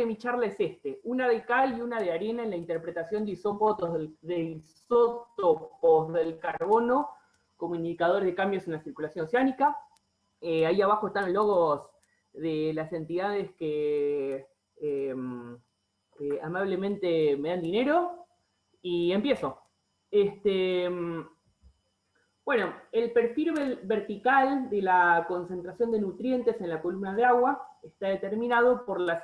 de mi charla es este, una de cal y una de arena en la interpretación de isótopos del carbono como indicadores de cambios en la circulación oceánica. Ahí abajo están los logos de las entidades que amablemente me dan dinero, y empiezo. Bueno, el perfil vertical de la concentración de nutrientes en la columna de agua está determinado por la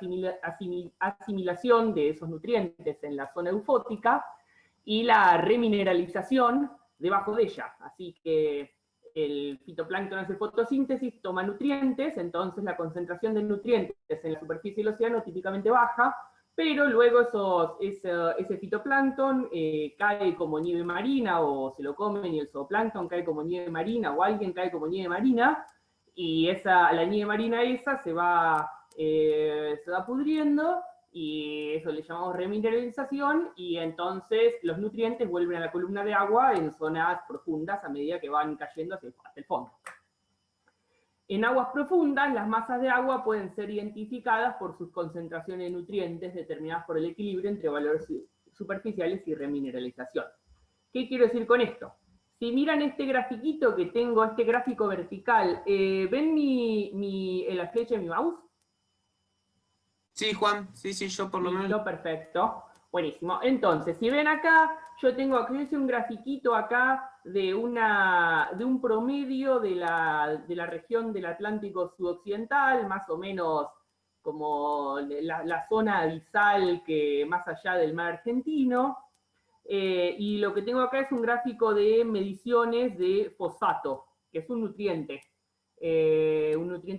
asimilación de esos nutrientes en la zona eufótica y la remineralización debajo de ella. Así que el fitoplancton hace fotosíntesis, toma nutrientes, entonces la concentración de nutrientes en la superficie del océano típicamente baja, pero luego ese fitoplancton cae como nieve marina, o se lo comen y el zooplancton cae como nieve marina, o alguien cae como nieve marina, y la nieve marina esa se va pudriendo, y eso le llamamos remineralización, y entonces los nutrientes vuelven a la columna de agua en zonas profundas a medida que van cayendo hacia el fondo. En aguas profundas, las masas de agua pueden ser identificadas por sus concentraciones de nutrientes determinadas por el equilibrio entre valores superficiales y remineralización. ¿Qué quiero decir con esto? Si miran este grafiquito que tengo, este gráfico vertical, ¿ven la flecha de mi mouse? Sí, Juan, sí, yo por lo menos. Listo, perfecto. Buenísimo. Entonces, si ven acá, yo hice un grafiquito acá de un promedio de la región del Atlántico sudoccidental, más o menos como la zona abisal que más allá del mar argentino. Y lo que tengo acá es un gráfico de mediciones de fosfato, que es un nutriente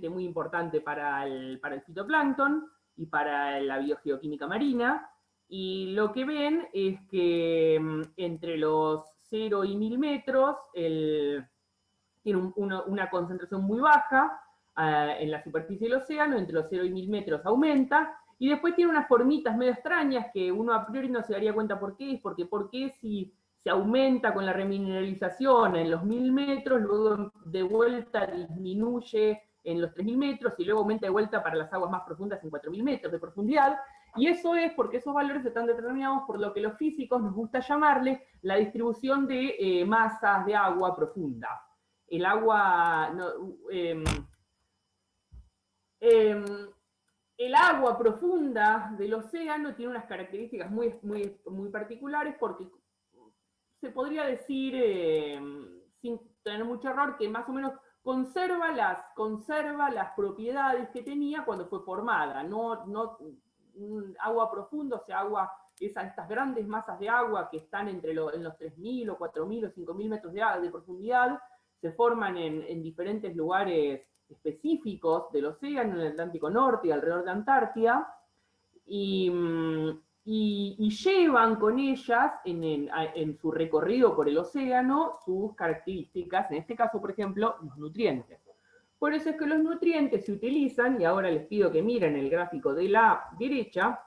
muy importante para el fitoplancton y para la biogeoquímica marina. Y lo que ven es que entre los 0 y 1000 metros tiene una concentración muy baja en la superficie del océano, entre los 0 y 1000 metros aumenta, y después tiene unas formitas medio extrañas que uno a priori no se daría cuenta por qué, ¿por qué si se aumenta con la remineralización en los 1000 metros, luego de vuelta disminuye en los 3000 metros y luego aumenta de vuelta para las aguas más profundas en 4000 metros de profundidad? Y eso es porque esos valores están determinados por lo que los físicos nos gusta llamarle la distribución de masas de agua profunda. El agua, el agua profunda del océano tiene unas características muy particulares, porque se podría decir, sin tener mucho error, que más o menos conserva las propiedades que tenía cuando fue formada. Agua profunda, o sea, estas grandes masas de agua que están en los 3000 o 4000 o 5000 metros de profundidad, se forman en diferentes lugares específicos del océano, en el Atlántico Norte y alrededor de Antártida, y llevan con ellas en su recorrido por el océano sus características, en este caso, por ejemplo, los nutrientes. Por eso es que los nutrientes se utilizan, y ahora les pido que miren el gráfico de la derecha,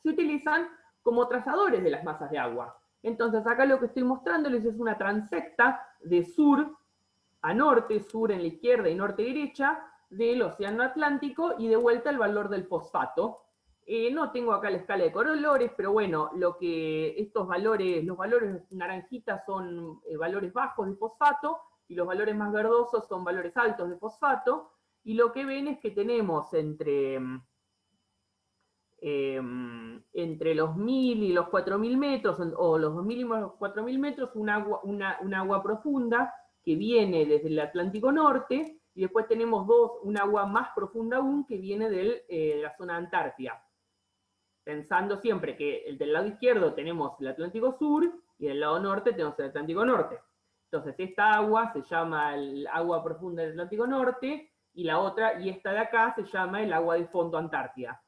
se utilizan como trazadores de las masas de agua. Entonces acá lo que estoy mostrándoles es una transecta de sur a norte, sur en la izquierda y norte derecha, del océano Atlántico, y de vuelta el valor del fosfato. No tengo acá la escala de colores, pero bueno, los valores naranjitas son valores bajos de fosfato, y los valores más verdosos son valores altos de fosfato, y lo que ven es que tenemos entre los 1000 y los 4000 metros, o los 2000 y los 4000 metros, un agua profunda que viene desde el Atlántico Norte, y después tenemos un agua más profunda aún que viene de la zona Antártida. Pensando siempre que del lado izquierdo tenemos el Atlántico Sur y del lado norte tenemos el Atlántico Norte. Entonces esta agua se llama el agua profunda del Atlántico Norte, y esta de acá se llama el agua de fondo Antártica.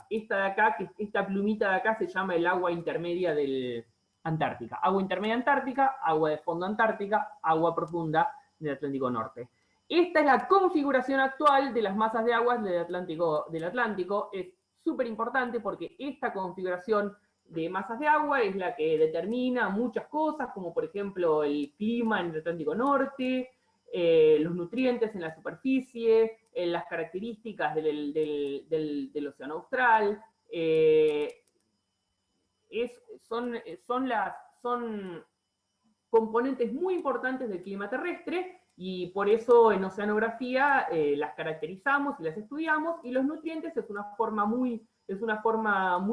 Esta de acá, esta plumita de acá, se llama el agua intermedia del Antártica. Agua intermedia Antártica, agua de fondo Antártica, agua profunda del Atlántico Norte. Esta es la configuración actual de las masas de aguas del Atlántico. Es súper importante porque esta configuración de masas de agua es la que determina muchas cosas, como por ejemplo el clima en el Atlántico Norte, los nutrientes en la superficie, en las características del océano austral. Son componentes muy importantes del clima terrestre, y por eso en oceanografía las caracterizamos y las estudiamos, y los nutrientes es una forma muy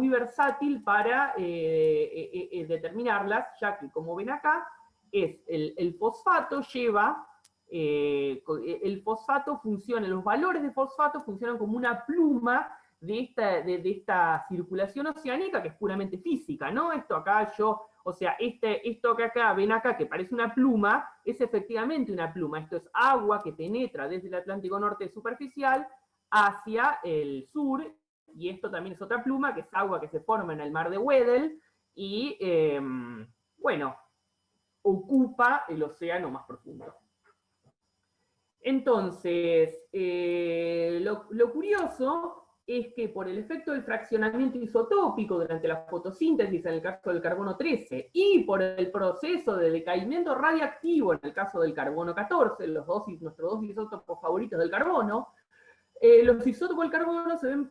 versátil para determinarlas, ya que, como ven acá, el fosfato lleva, el fosfato funciona, los valores de fosfato funcionan como una pluma de esta circulación oceánica, que es puramente física, ¿no? Esto acá o sea, esto que acá, ven acá, que parece una pluma, es efectivamente una pluma. Esto es agua que penetra desde el Atlántico Norte superficial hacia el sur, y esto también es otra pluma, que es agua que se forma en el mar de Weddell, y, bueno, ocupa el océano más profundo. Entonces, lo curioso es que por el efecto del fraccionamiento isotópico durante la fotosíntesis en el caso del carbono 13 y por el proceso de decaimiento radiactivo en el caso del carbono 14, nuestros dos isótopos favoritos del carbono, los isótopos del carbono se ven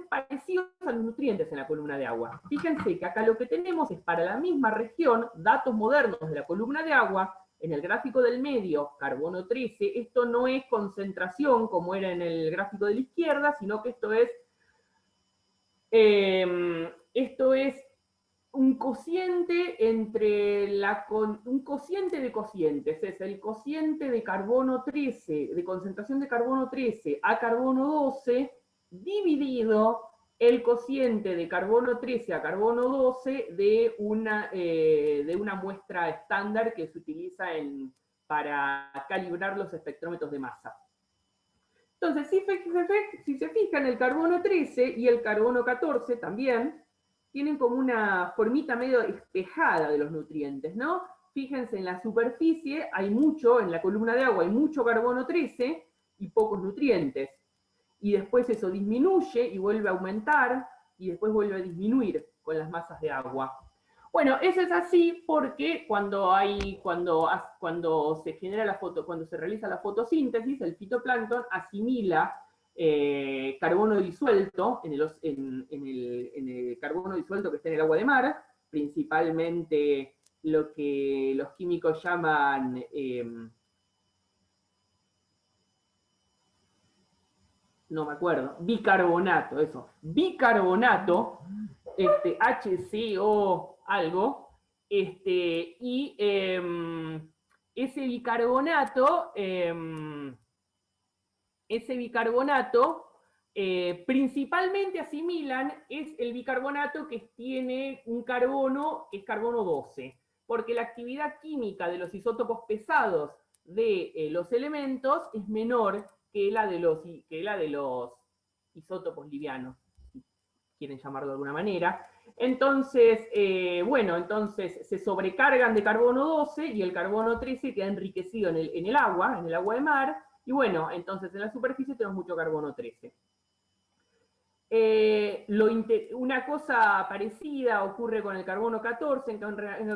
parecidos a los nutrientes en la columna de agua. Fíjense que acá lo que tenemos es, para la misma región, datos modernos de la columna de agua. En el gráfico del medio, carbono 13, esto no es concentración como era en el gráfico de la izquierda, sino que esto es un cociente un cociente de cocientes, es el cociente de carbono 13, de concentración de carbono 13 a carbono 12, dividido el cociente de carbono 13 a carbono 12 de una muestra estándar que se utiliza para calibrar los espectrómetros de masa. Entonces, si se fijan, el carbono 13 y el carbono 14 también tienen como una formita medio espejada de los nutrientes, ¿no? Fíjense, en la superficie hay mucho, en la columna de agua hay mucho carbono 13 y pocos nutrientes. Y después eso disminuye y vuelve a aumentar, y después vuelve a disminuir con las masas de agua. Bueno, eso es así porque cuando se genera cuando se realiza la fotosíntesis, el fitoplancton asimila carbono disuelto en el carbono disuelto que está en el agua de mar, principalmente lo que los químicos llaman no me acuerdo, bicarbonato, eso, bicarbonato, HCO algo, y ese bicarbonato principalmente asimilan es el bicarbonato que tiene un carbono, que es carbono 12, porque la actividad química de los isótopos pesados de los elementos es menor que la de los isótopos livianos, si quieren llamarlo de alguna manera. Entonces, entonces se sobrecargan de carbono 12 y el carbono 13 queda enriquecido en el agua de mar, y bueno, entonces en la superficie tenemos mucho carbono 13. Una cosa parecida ocurre con el carbono 14, en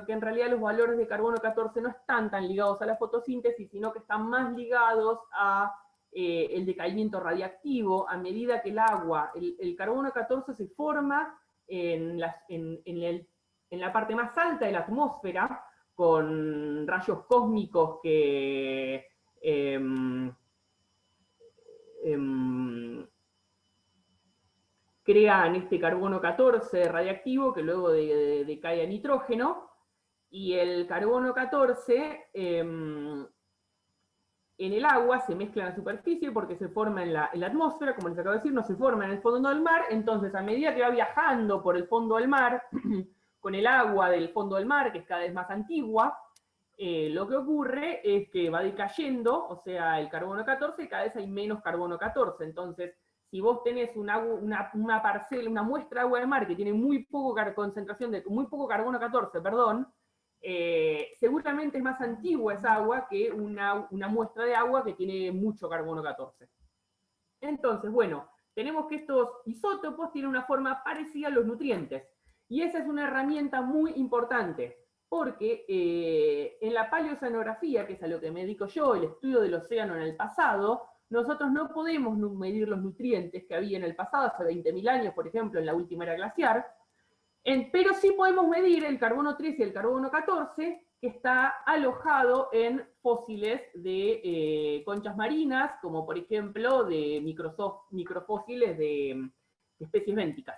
que en realidad los valores de carbono 14 no están tan ligados a la fotosíntesis, sino que están más ligados a el decaimiento radiactivo. A medida que el carbono 14 se forma en la parte más alta de la atmósfera, con rayos cósmicos que crean este carbono 14 radiactivo que luego decae a nitrógeno, y el carbono 14 en el agua se mezcla en la superficie porque se forma en la atmósfera, como les acabo de decir, no se forma en el fondo del mar. Entonces, a medida que va viajando por el fondo del mar, con el agua del fondo del mar, que es cada vez más antigua, lo que ocurre es que va decayendo, o sea, el carbono 14, cada vez hay menos carbono 14. Entonces, si vos tenés una parcela, una muestra de agua de mar que tiene muy poco carbono 14, perdón, seguramente es más antigua esa agua que una muestra de agua que tiene mucho carbono 14. Entonces, bueno, tenemos que estos isótopos tienen una forma parecida a los nutrientes, y esa es una herramienta muy importante, porque en la paleoceanografía, que es a lo que me dedico yo, el estudio del océano en el pasado, nosotros no podemos medir los nutrientes que había en el pasado, hace 20.000 años, por ejemplo, en la última era glaciar, pero sí podemos medir el carbono 13 y el carbono 14, que está alojado en fósiles de conchas marinas, como por ejemplo de microfósiles de especies bénticas.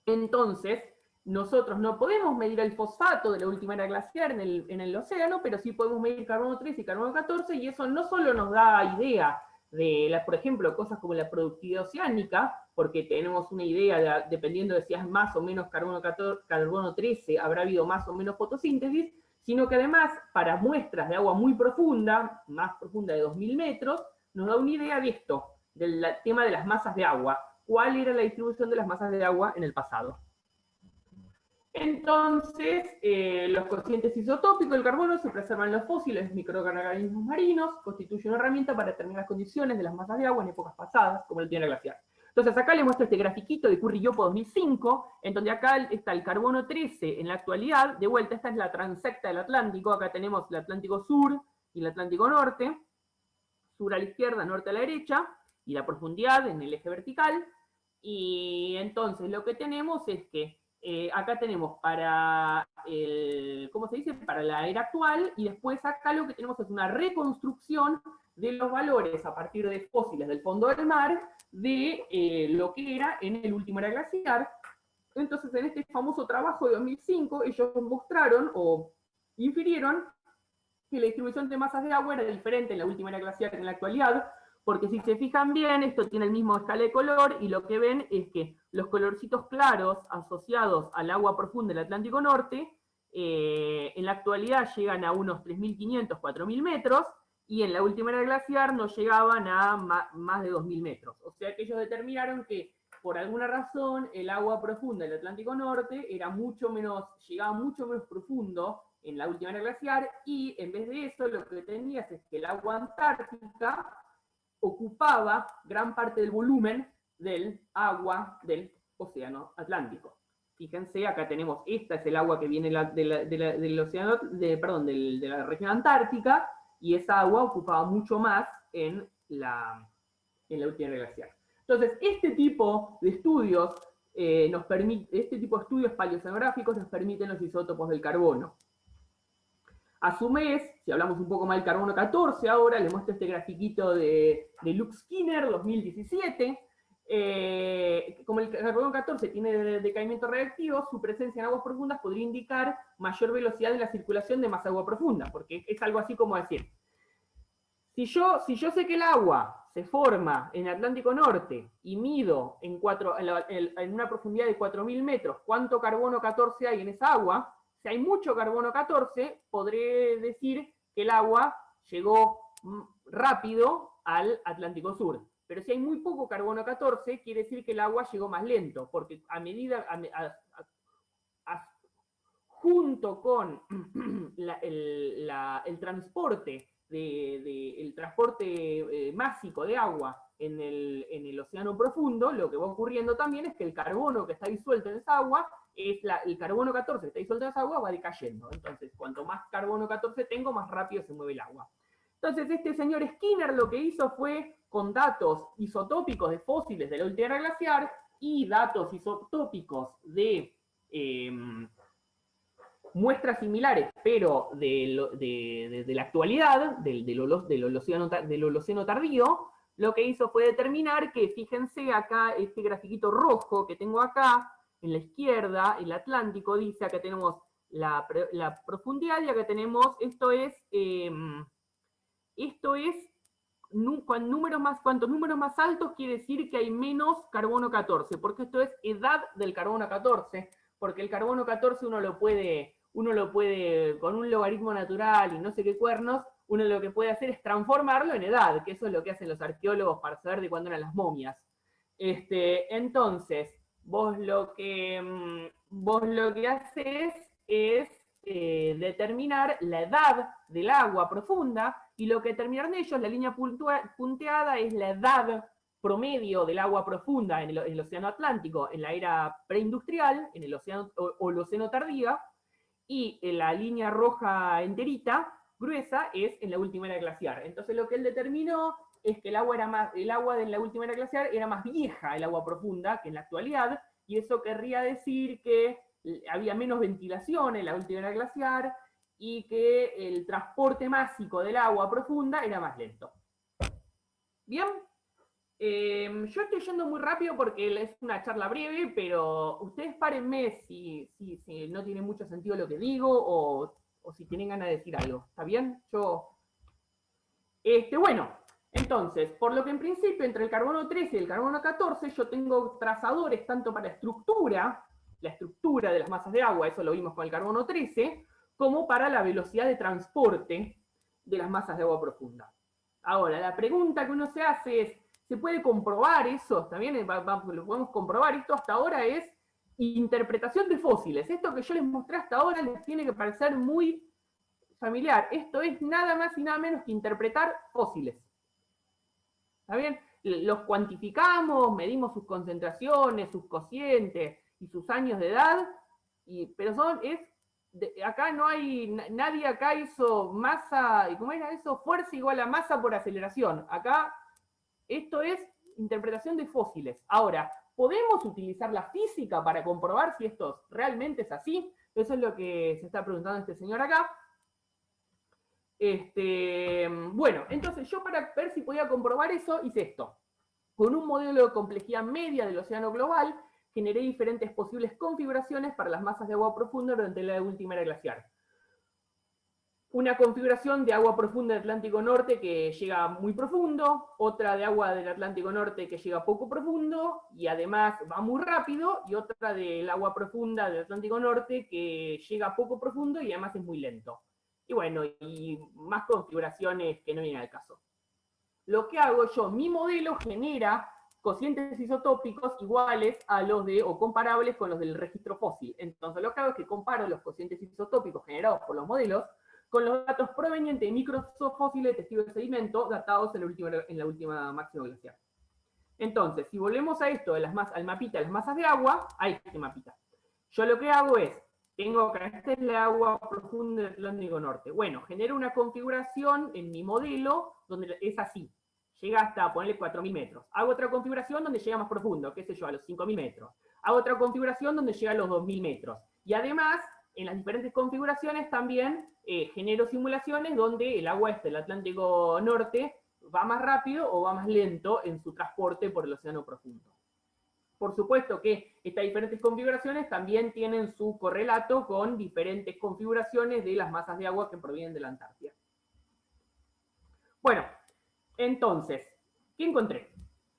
Entonces, nosotros no podemos medir el fosfato de la última era glaciar en el océano, pero sí podemos medir carbono 13 y carbono 14, y eso no solo nos da idea de, por ejemplo, cosas como la productividad oceánica, porque tenemos una idea, dependiendo de si es más o menos carbono 13, habrá habido más o menos fotosíntesis, sino que además, para muestras de agua muy profunda, más profunda de 2000 metros, nos da una idea de esto, del tema de las masas de agua. ¿Cuál era la distribución de las masas de agua en el pasado? Entonces, los cocientes isotópicos del carbono se preservan en los fósiles, microorganismos marinos, constituyen una herramienta para determinar las condiciones de las masas de agua en épocas pasadas, como el tiene glaciar. Entonces, acá les muestro este grafiquito de Curry-Yopo 2005, en donde acá está el carbono 13 en la actualidad. De vuelta, esta es la transecta del Atlántico. Acá tenemos el Atlántico Sur y el Atlántico Norte, sur a la izquierda, norte a la derecha, y la profundidad en el eje vertical. Y entonces lo que tenemos es que acá tenemos para el, ¿cómo se dice? Para la era actual, y después acá lo que tenemos es una reconstrucción de los valores a partir de fósiles del fondo del mar de lo que era en el último era glaciar. Entonces, en este famoso trabajo de 2005, ellos mostraron o infirieron que la distribución de masas de agua era diferente en la última era glaciar que en la actualidad, porque si se fijan bien, esto tiene el mismo escala de color, y lo que ven es que los colorcitos claros asociados al agua profunda del Atlántico Norte, en la actualidad llegan a unos 3.500, 4.000 metros, y en la última era glaciar no llegaban a más de 2.000 metros. O sea que ellos determinaron que, por alguna razón, el agua profunda del Atlántico Norte era mucho menos, llegaba mucho menos profundo en la última era glaciar, y en vez de eso lo que tenías es que el agua antártica ocupaba gran parte del volumen del agua del océano Atlántico. Fíjense, acá tenemos, esta es el agua que viene del océano, de la región antártica, y esa agua ocupaba mucho más en la última era glaciar. Entonces, este tipo de estudios este tipo de estudios paleoceanográficos nos permiten los isótopos del carbono. A su vez, si hablamos un poco más del carbono 14 ahora, les muestro este grafiquito de Luke Skinner 2017. Como el carbono 14 tiene decaimiento radiactivo, su presencia en aguas profundas podría indicar mayor velocidad en la circulación de más agua profunda, porque es algo así como decir, si yo sé que el agua se forma en el Atlántico Norte y mido en una profundidad de 4.000 metros cuánto carbono 14 hay en esa agua, si hay mucho carbono 14, podré decir que el agua llegó rápido al Atlántico Sur. Pero si hay muy poco carbono 14, quiere decir que el agua llegó más lento, porque a medida, junto con el transporte el transporte másico de agua en el océano profundo, lo que va ocurriendo también es que el carbono que está disuelto en esa agua, el carbono 14 que está disuelto en esa agua va decayendo. Entonces, cuanto más carbono 14 tengo, más rápido se mueve el agua. Entonces, este señor Skinner lo que hizo fue, con datos isotópicos de fósiles de la última era glaciar y datos isotópicos de muestras similares, pero de la actualidad, del Holoceno tardío, lo que hizo fue determinar que, fíjense acá, este grafiquito rojo que tengo acá, en la izquierda, el Atlántico, dice, acá tenemos la profundidad, y acá tenemos, cuantos números más altos quiere decir que hay menos carbono 14, porque esto es edad del carbono 14, porque el carbono 14 uno lo puede, con un logaritmo natural y no sé qué cuernos, uno lo que puede hacer es transformarlo en edad, que eso es lo que hacen los arqueólogos para saber de cuándo eran las momias. Entonces, vos lo que haces es determinar la edad del agua profunda, y lo que determinaron ellos, la línea punteada, es la edad promedio del agua profunda en el océano Atlántico en la era preindustrial, en el océano Holoceno tardía, y la línea roja enterita, gruesa, es en la última era glaciar. Entonces lo que él determinó es que el agua de la última era glaciar era más vieja, el agua profunda, que en la actualidad, y eso querría decir que había menos ventilación en la última era glaciar y que el transporte másico del agua profunda era más lento. Bien, yo estoy yendo muy rápido porque es una charla breve, pero ustedes párenme si no tiene mucho sentido lo que digo o si tienen ganas de decir algo. ¿Está bien? Bueno, entonces, por lo que en principio entre el carbono 13 y el carbono 14 yo tengo trazadores tanto para la estructura de las masas de agua, eso lo vimos con el carbono 13, como para la velocidad de transporte de las masas de agua profunda. Ahora, la pregunta que uno se hace es, ¿se puede comprobar eso? También lo podemos comprobar. Esto hasta ahora es interpretación de fósiles. Esto que yo les mostré hasta ahora les tiene que parecer muy familiar. Esto es nada más y nada menos que interpretar fósiles. ¿Está bien? Los cuantificamos, medimos sus concentraciones, sus cocientes y sus años de edad, pero acá no hay, nadie acá hizo masa, ¿cómo era eso? Fuerza igual a masa por aceleración. Acá esto es interpretación de fósiles. Ahora, ¿podemos utilizar la física para comprobar si esto realmente es así? Eso es lo que se está preguntando este señor acá. Bueno, entonces yo para ver si podía comprobar eso, hice esto. Con un modelo de complejidad media del océano global, generé diferentes posibles configuraciones para las masas de agua profunda durante la última era glaciar. Una configuración de agua profunda del Atlántico Norte que llega muy profundo, otra de agua del Atlántico Norte que llega poco profundo y además va muy rápido, y otra del agua profunda del Atlántico Norte que llega poco profundo y además es muy lento. Y bueno, y más configuraciones que no vienen al caso. Lo que hago yo, mi modelo genera cocientes isotópicos iguales a los o comparables con los del registro fósil. Entonces lo que hago es que comparo los cocientes isotópicos generados por los modelos con los datos provenientes de microfósiles de testigos de sedimento datados en la última máxima glaciar. Entonces, si volvemos a esto, al mapita de las masas de agua, a este mapita, yo lo que hago es, tengo acá, esta es la agua profunda del Atlántico Norte. Bueno, genero una configuración en mi modelo donde es así, llega hasta ponerle 4.000 metros. Hago otra configuración donde llega más profundo, qué sé yo, a los 5.000 metros. Hago otra configuración donde llega a los 2.000 metros. Y además, en las diferentes configuraciones también genero simulaciones donde el agua del Atlántico Norte va más rápido o va más lento en su transporte por el océano profundo. Por supuesto que estas diferentes configuraciones también tienen su correlato con diferentes configuraciones de las masas de agua que provienen de la Antártida. Bueno, entonces, ¿qué encontré?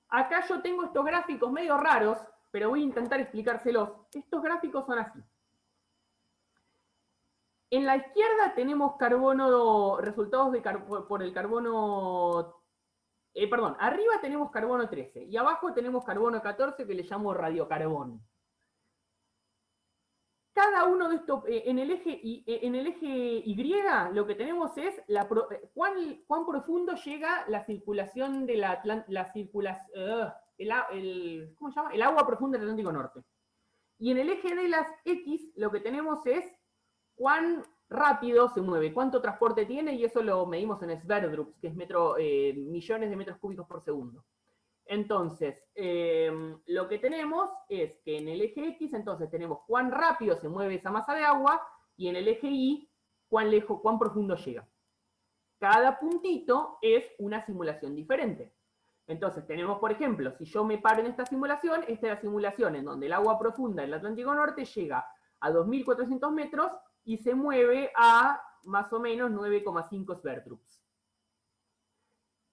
Acá yo tengo estos gráficos medio raros, pero voy a intentar explicárselos. Estos gráficos son así. En la izquierda tenemos resultados por el carbono... arriba tenemos carbono 13 y abajo tenemos carbono 14 que le llamo radiocarbón. Cada uno de estos, en el eje Y, lo que tenemos es cuán profundo llega la circulación de ¿cómo se llama? El agua profunda del Atlántico Norte. Y en el eje de las X lo que tenemos es cuán rápido se mueve, cuánto transporte tiene, y eso lo medimos en Sverdrup, que es millones de metros cúbicos por segundo. Entonces, lo que tenemos es que en el eje X, entonces tenemos cuán rápido se mueve esa masa de agua, y en el eje Y, cuán profundo llega. Cada puntito es una simulación diferente. Entonces tenemos, por ejemplo, si yo me paro en esta simulación es la simulación en donde el agua profunda del Atlántico Norte llega a 2.400 metros y se mueve a más o menos 9,5 Sverdrups.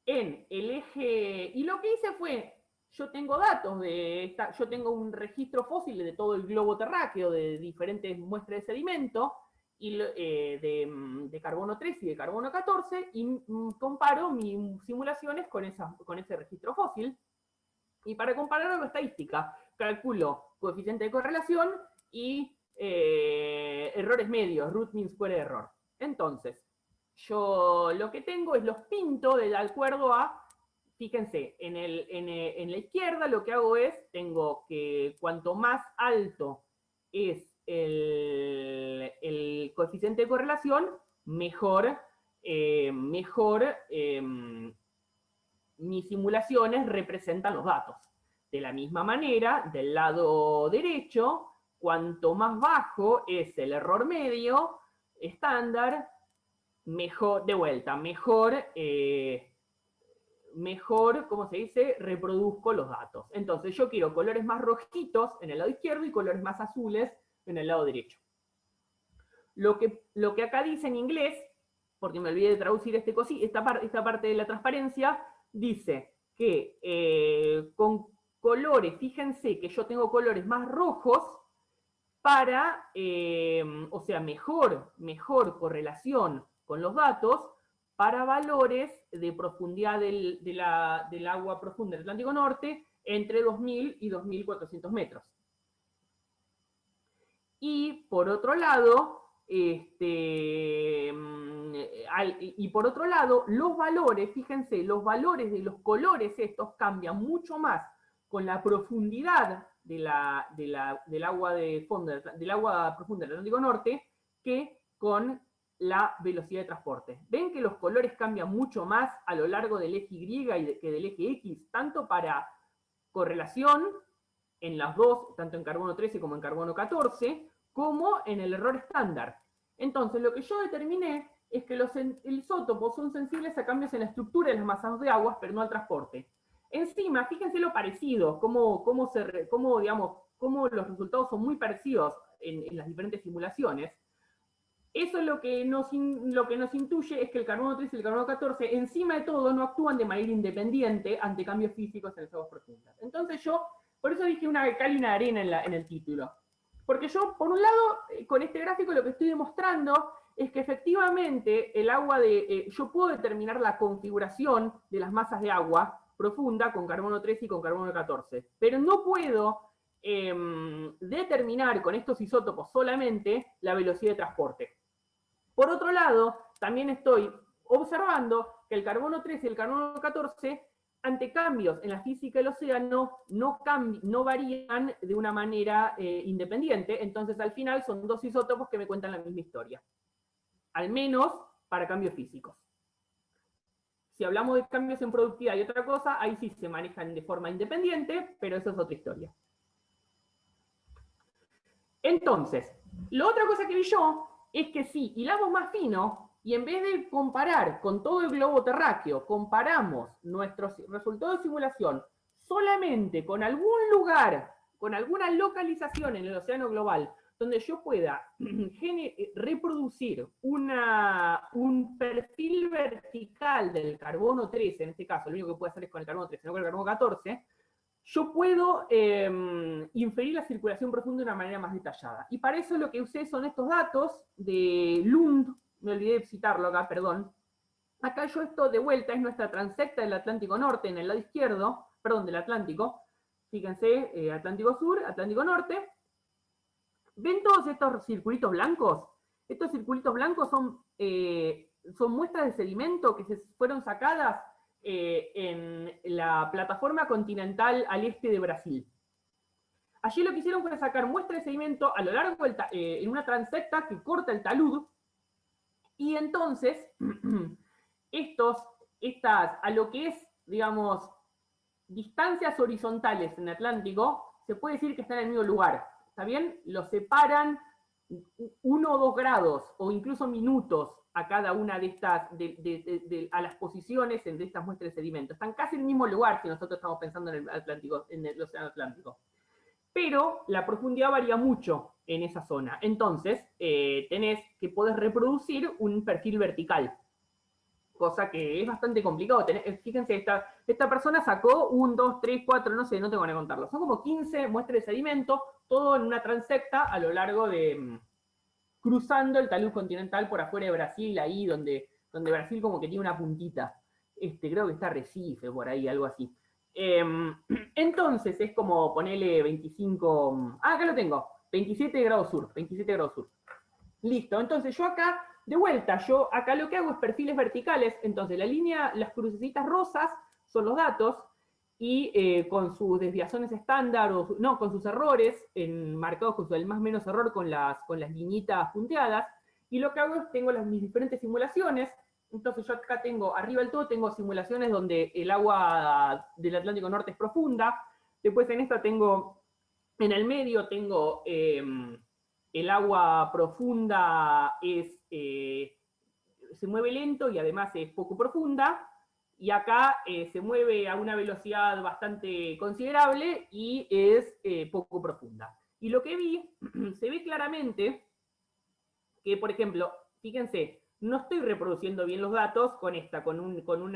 En el eje, y lo que hice fue, yo tengo datos yo tengo un registro fósil de todo el globo terráqueo, de diferentes muestras de sedimento, de carbono 13 y de carbono 14, y comparo mis simulaciones con ese registro fósil. Y para comparar con estadística, calculo coeficiente de correlación y errores medios, root mean square error. Entonces, yo lo que tengo es los pinto de acuerdo a, fíjense, en la izquierda lo que hago es, tengo que cuanto más alto es el coeficiente de correlación, mejor mis simulaciones representan los datos. De la misma manera, del lado derecho, cuanto más bajo es el error medio estándar, mejor, de vuelta, mejor, ¿cómo se dice?, reproduzco los datos. Entonces yo quiero colores más rojitos en el lado izquierdo y colores más azules en el lado derecho. Lo que acá dice en inglés, porque me olvidé de traducir esta parte de la transparencia, dice que con colores, fíjense que yo tengo colores más rojos para, o sea, mejor correlación con los datos para valores de profundidad del agua profunda del Atlántico Norte entre 2.000 y 2.400 metros. Y por otro lado, los valores, fíjense, los valores de los colores estos cambian mucho más con la profundidad del agua de fondo, del agua profunda del Atlántico Norte, que con la velocidad de transporte. Ven que los colores cambian mucho más a lo largo del eje Y que del eje X, tanto para correlación en las dos, tanto en carbono 13 como en carbono 14, como en el error estándar. Entonces, lo que yo determiné es que los isótopos son sensibles a cambios en la estructura de las masas de agua, pero no al transporte. Encima, fíjense lo parecido, cómo los resultados son muy parecidos en las diferentes simulaciones. Eso lo que nos intuye es que el carbono 13 y el carbono 14, encima de todo, no actúan de manera independiente ante cambios físicos en las aguas profundas. Entonces por eso dije una de cal y una de arena en el título. Porque yo, por un lado, con este gráfico lo que estoy demostrando es que efectivamente yo puedo determinar la configuración de las masas de agua profunda con carbono 13 y con carbono 14, pero no puedo determinar con estos isótopos solamente la velocidad de transporte. Por otro lado, también estoy observando que el carbono 13 y el carbono 14, ante cambios en la física del océano, no varían de una manera independiente, entonces al final son dos isótopos que me cuentan la misma historia. Al menos para cambios físicos. Si hablamos de cambios en productividad y otra cosa, ahí sí se manejan de forma independiente, pero eso es otra historia. Entonces, la otra cosa que vi yo es que si hilamos más fino y en vez de comparar con todo el globo terráqueo, comparamos nuestros resultados de simulación solamente con algún lugar, con alguna localización en el océano global, donde yo pueda reproducir un perfil vertical del carbono 13, en este caso, lo único que puedo hacer es con el carbono 13, no con el carbono 14, yo puedo inferir la circulación profunda de una manera más detallada. Y para eso lo que usé son estos datos de Lund, me olvidé de citarlo acá, perdón. Acá esto de vuelta es nuestra transecta del Atlántico Norte en el lado izquierdo, perdón, del Atlántico. Fíjense, Atlántico Sur, Atlántico Norte. ¿Ven todos estos circulitos blancos? Estos circulitos blancos son muestras de sedimento que se fueron sacadas en la plataforma continental al este de Brasil. Allí lo que hicieron fue sacar muestras de sedimento a lo largo en una transecta que corta el talud, y entonces a lo que es, digamos, distancias horizontales en el Atlántico, se puede decir que están en el mismo lugar, ¿está bien? Los separan 1 o 2 grados, o incluso minutos, a cada una de estas, a las posiciones de estas muestras de sedimento. Están casi en el mismo lugar si nosotros estamos pensando en el Atlántico, en el océano Atlántico. Pero la profundidad varía mucho en esa zona. Entonces, tenés que poder reproducir un perfil vertical. Cosa que es bastante complicado. Fíjense, esta persona sacó 1, 2, 3, 4, no sé, no tengo que contarlo. Son como 15 muestras de sedimento, todo en una transecta a lo largo de... cruzando el talud continental por afuera de Brasil, ahí donde Brasil como que tiene una puntita. Creo que está Recife, por ahí, algo así. Entonces es como ponerle 25... Ah, acá lo tengo. 27 grados sur. 27 grados sur. Listo. Entonces yo acá, de vuelta, acá lo que hago es perfiles verticales. Entonces las crucecitas rosas son los datos, y con sus desviaciones estándar, con sus errores, marcados con el más menos error con las liñitas punteadas. Y lo que hago es tengo mis diferentes simulaciones, Entonces yo acá tengo, arriba del todo tengo simulaciones donde el agua del Atlántico Norte es profunda. Después en esta tengo, en el medio tengo el agua profunda se mueve lento y además es poco profunda. Y acá se mueve a una velocidad bastante considerable y es poco profunda. Y lo que vi, se ve claramente que, por ejemplo, fíjense, no estoy reproduciendo bien los datos con esta, con un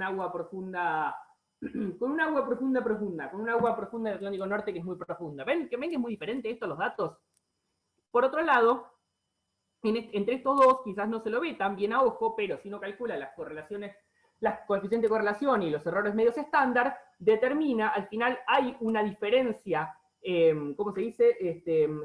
agua profunda, con un agua profunda, con un agua profunda del Atlántico Norte que es muy profunda. ¿Ven que es muy diferente esto, los datos? Por otro lado, entre estos dos quizás no se lo ve tan bien a ojo, pero si uno calcula las correlaciones, las coeficientes de correlación y los errores medios estándar, determina, al final hay una diferencia, ¿cómo se dice?,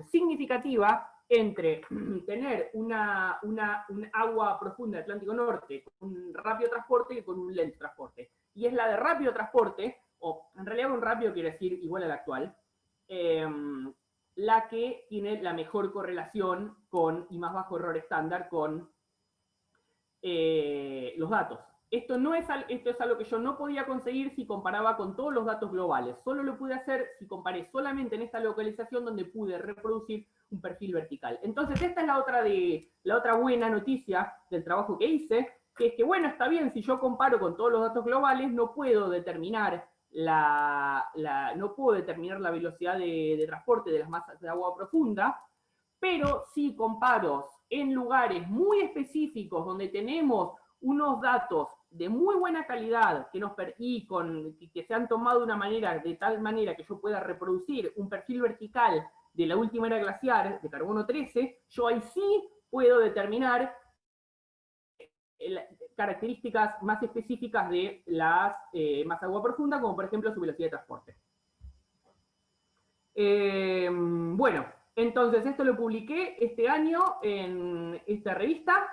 significativa entre tener un agua profunda del Atlántico Norte con un rápido transporte que con un lento transporte. Y es la de rápido transporte, o en realidad un rápido quiere decir igual al actual, la que tiene la mejor correlación con, y más bajo error estándar con los datos. Esto es algo que yo no podía conseguir si comparaba con todos los datos globales. Solo lo pude hacer si comparé solamente en esta localización donde pude reproducir un perfil vertical. Entonces esta es la otra buena noticia del trabajo que hice, que es que, bueno, está bien, si yo comparo con todos los datos globales, no puedo determinar no puedo determinar la velocidad de transporte de las masas de agua profunda, pero si comparo en lugares muy específicos donde tenemos unos datos de muy buena calidad que se han tomado de tal manera que yo pueda reproducir un perfil vertical de la última era glaciar de carbono 13, yo ahí sí puedo determinar características más específicas de las masas de agua profunda, como por ejemplo su velocidad de transporte. Bueno, entonces esto lo publiqué este año en esta revista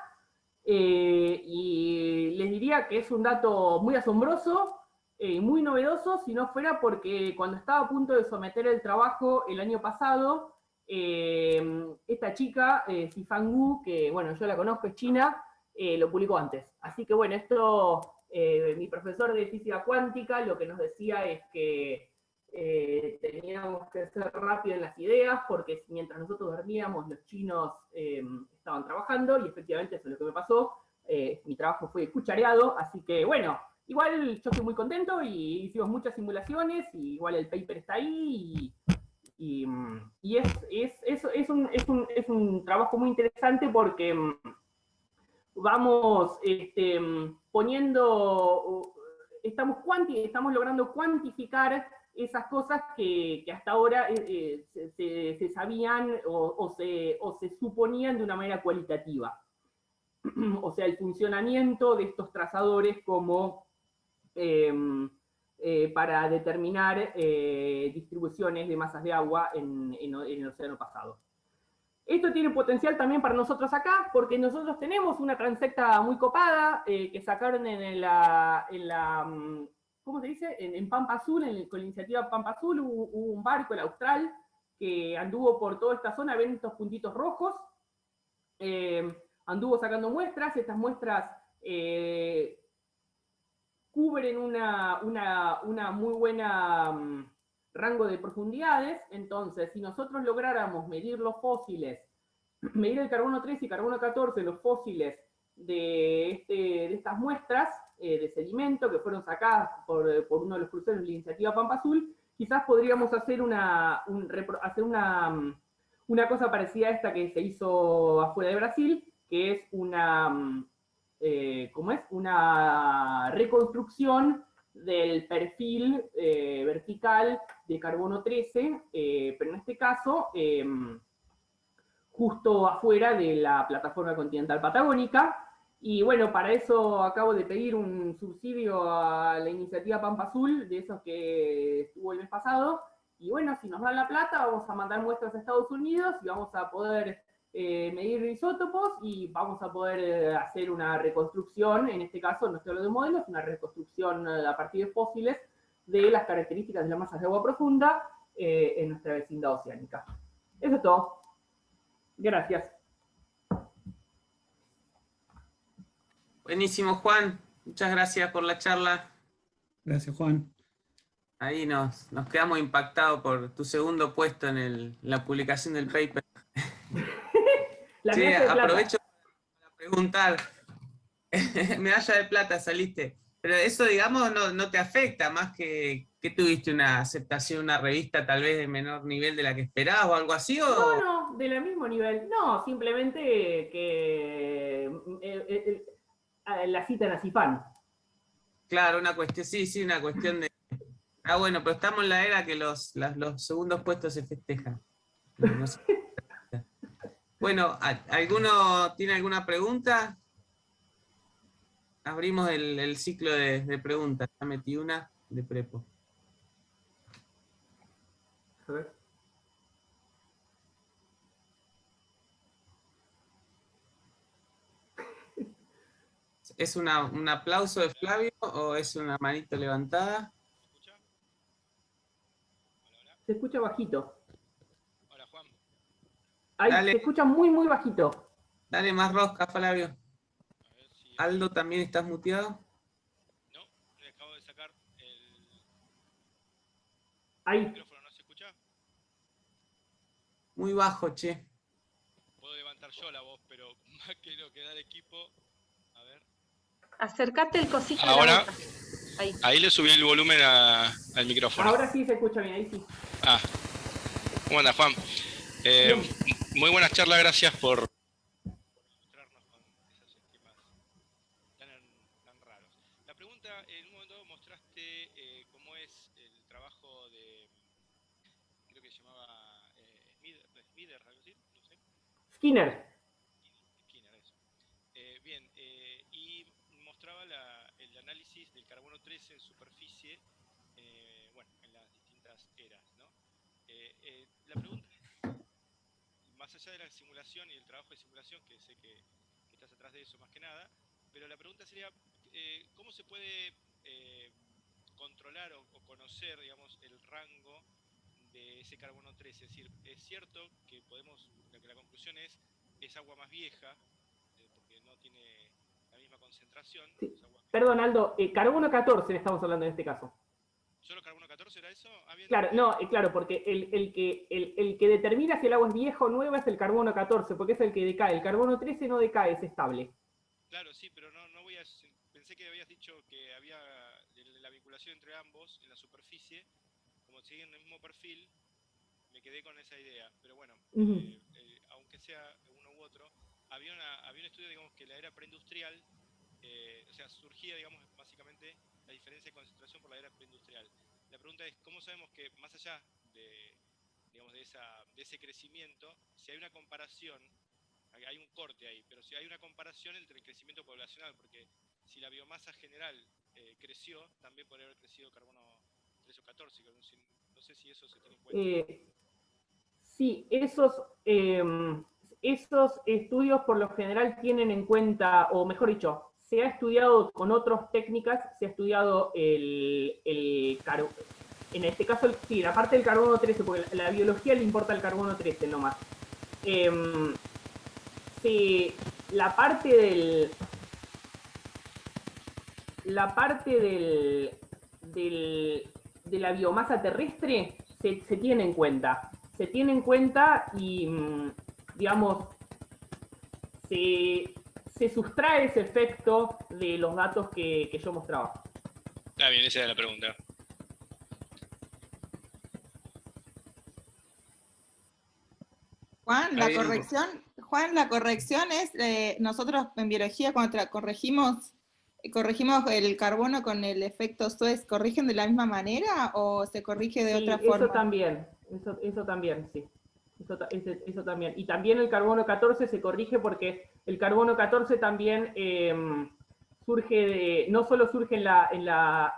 y les diría que es un dato muy asombroso y muy novedoso, si no fuera porque cuando estaba a punto de someter el trabajo el año pasado, esta chica, Sifan Wu, que bueno, yo la conozco, es china, lo publicó antes. Así que bueno, esto, mi profesor de física cuántica lo que nos decía es que teníamos que ser rápidos en las ideas, porque mientras nosotros dormíamos, los chinos estaban trabajando, y efectivamente eso es lo que me pasó. Mi trabajo fue cuchareado, así que bueno, igual yo estoy muy contento y hicimos muchas simulaciones, y igual el paper está ahí, y es un trabajo muy interesante porque vamos estamos logrando cuantificar esas cosas que hasta ahora se sabían o se suponían de una manera cualitativa. O sea, el funcionamiento de estos trazadores como para determinar distribuciones de masas de agua en el océano pasado. Esto tiene potencial también para nosotros acá, porque nosotros tenemos una transecta muy copada que sacaron ¿cómo se dice? En Pampa Azul, con la iniciativa Pampa Azul, hubo un barco, el Austral, que anduvo por toda esta zona, ven estos puntitos rojos, anduvo sacando muestras, estas muestras cubren una muy buena rango de profundidades. Entonces, si nosotros lográramos medir los fósiles, medir el carbono 3 y carbono 14, los fósiles de estas muestras de sedimento que fueron sacadas por uno de los cruceros de la iniciativa Pampa Azul, quizás podríamos hacer una cosa parecida a esta que se hizo afuera de Brasil, que es una reconstrucción del perfil vertical de carbono 13, pero en este caso justo afuera de la plataforma continental patagónica. Y bueno, para eso acabo de pedir un subsidio a la iniciativa Pampa Azul, de esos que estuvo el mes pasado. Y bueno, si nos dan la plata, vamos a mandar muestras a Estados Unidos y vamos a poder medir isótopos y vamos a poder hacer una reconstrucción, en este caso no estoy hablando de modelos, una reconstrucción a partir de fósiles de las características de las masas de agua profunda en nuestra vecindad oceánica. Eso es todo. Gracias. Buenísimo, Juan. Muchas gracias por la charla. Gracias, Juan. Ahí nos quedamos impactados por tu segundo puesto en la publicación del paper. La Sí, medalla de plata. aprovecho para preguntar. Medalla de plata saliste. Pero eso, digamos, no te afecta, más que tuviste una aceptación, una revista tal vez de menor nivel de la que esperabas o algo así, o... No, del mismo nivel. No, simplemente que la cita en Acifán. Claro, una cuestión, sí, una cuestión de... Ah, bueno, pero estamos en la era que los segundos puestos se festejan. No sé. Bueno, ¿alguno tiene alguna pregunta? Abrimos el ciclo de preguntas. Ya metí una de prepo. A ver. ¿Es un aplauso de Flavio o es una manito levantada? Se escucha bajito. Hola, Juan. Ay, Dale. se escucha muy, muy bajito. Dale más rosca, Flavio. A ver si... Aldo, ¿también estás muteado? No, le acabo de sacar el Ahí. micrófono, ¿no se escucha? Muy bajo, che. Puedo levantar yo la voz, pero más que lo que da el equipo... A ver. Acércate el cosito Ahora. a la boca. Ahí le subí el volumen al micrófono. Ahora sí se escucha bien, ahí sí. Ah, ¿cómo anda, Juan? Bien. Muy buenas charlas, gracias por mostrarnos con esos esquemas tan raros. La pregunta, en un momento mostraste cómo es el trabajo de, creo que se llamaba Smider, algo así, no sé. Skinner. Skinner, eso. Bien, y mostraba el análisis del carbono 13 en superficie, bueno, en las distintas eras, ¿no? La pregunta es, más allá de la simulación y el trabajo de simulación, que sé que estás atrás de eso más que nada, pero la pregunta sería, ¿cómo se puede controlar o conocer, digamos, el rango de ese carbono 13? Es decir, es cierto que la conclusión es agua más vieja, porque no tiene la misma concentración. Sí. Es agua... Perdón, Aldo, carbono 14 estamos hablando en este caso. ¿Solo carbono 14 era eso? Ah, bien, Claro, no, claro, porque el que determina si el agua es vieja o nueva es el carbono 14, porque es el que decae. El carbono 13 no decae, es estable. Claro, sí, pero no voy a... Pensé que habías dicho que había la vinculación entre ambos en la superficie, como siguen el mismo perfil, me quedé con esa idea. Pero bueno, aunque sea uno u otro, había un estudio, digamos, que la era preindustrial, o sea, surgía, digamos, básicamente la diferencia de concentración por la era preindustrial. La pregunta es, ¿cómo sabemos que más allá digamos, de ese crecimiento, si hay una comparación, hay un corte ahí, pero si hay una comparación entre el crecimiento poblacional, porque si la biomasa general creció, también podría haber crecido carbono 13 o 14, no sé si eso se tiene en cuenta. Sí, esos estudios por lo general tienen en cuenta, o mejor dicho, se ha estudiado con otras técnicas, se ha estudiado en este caso, sí, la parte del carbono 13, porque la biología le importa el carbono 13 nomás. La parte de la biomasa terrestre se tiene en cuenta. Se tiene en cuenta y, digamos, se sustrae ese efecto de los datos que yo mostraba. Está bien, esa era la pregunta. Juan, la corrección es, nosotros en biología cuando corregimos el carbono con el efecto Suez, ¿corrigen de la misma manera o se corrige de otra forma? Eso también, sí. Eso también. Y también el carbono 14 se corrige porque el carbono 14 también no solo surge en la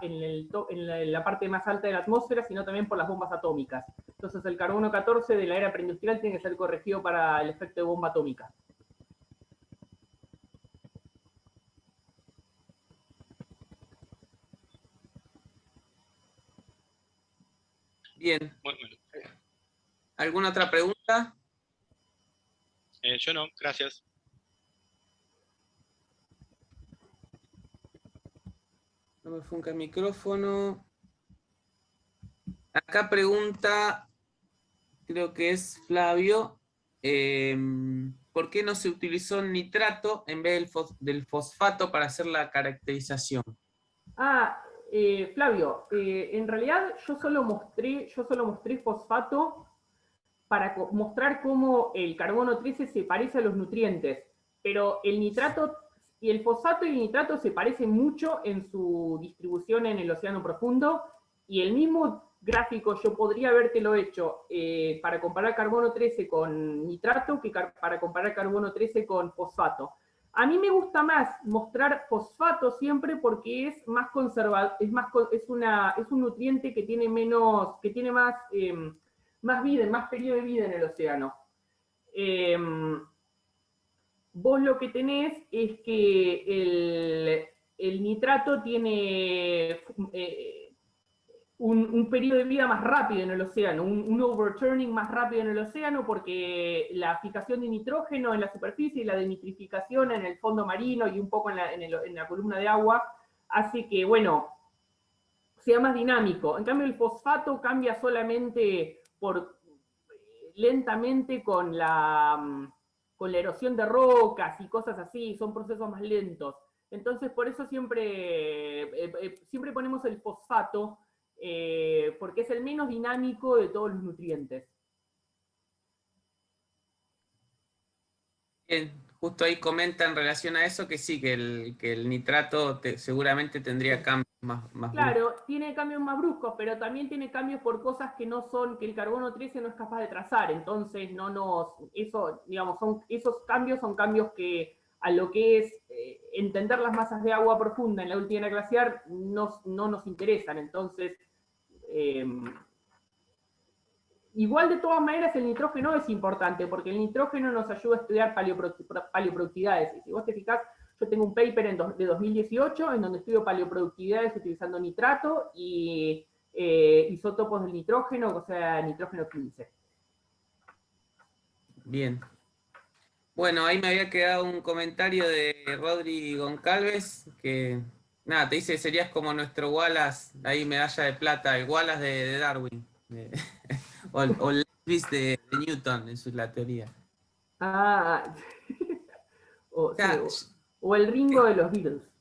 parte más alta de la atmósfera, sino también por las bombas atómicas. Entonces el carbono 14 de la era preindustrial tiene que ser corregido para el efecto de bomba atómica. Bien. Bueno. ¿Alguna otra pregunta? Yo no, gracias. No me funca el micrófono. Acá pregunta, creo que es Flavio, ¿por qué no se utilizó nitrato en vez del fosfato para hacer la caracterización? Flavio, en realidad yo solo mostré fosfato para mostrar cómo el carbono 13 se parece a los nutrientes, pero el nitrato y el fosfato y el nitrato se parecen mucho en su distribución en el océano profundo, y el mismo gráfico yo podría habértelo hecho para comparar carbono 13 con nitrato que para comparar carbono 13 con fosfato. A mí me gusta más mostrar fosfato siempre porque es más conservador, es un nutriente que tiene más vida, más periodo de vida en el océano. Vos lo que tenés es que el nitrato tiene un periodo de vida más rápido en el océano, un overturning más rápido en el océano, porque la fijación de nitrógeno en la superficie y la denitrificación en el fondo marino y un poco en la columna de agua hace que, bueno, sea más dinámico. En cambio, el fosfato cambia solamente lentamente con la erosión de rocas y cosas así, son procesos más lentos. Entonces, por eso siempre ponemos el fosfato, porque es el menos dinámico de todos los nutrientes. Bien, justo ahí comenta en relación a eso que sí, que el nitrato seguramente tendría cambios más Claro, tiene cambios más bruscos, pero también tiene cambios por cosas que el carbono 13 no es capaz de trazar. Entonces, esos cambios son cambios que a lo que es entender las masas de agua profunda en la última era glaciar no nos interesan. Entonces, igual de todas maneras el nitrógeno es importante, porque el nitrógeno nos ayuda a estudiar paleoproductividades. Y si vos te fijás, yo tengo un paper de 2018 en donde estudio paleoproductividades utilizando nitrato y isótopos del nitrógeno, o sea, nitrógeno 15. Bien. Bueno, ahí me había quedado un comentario de Rodri Goncalves, que nada, te dice, serías como nuestro Wallace, ahí medalla de plata, el Wallace de Darwin, o el Lewis de Newton, eso es la teoría. O el Ringo de los Beatles.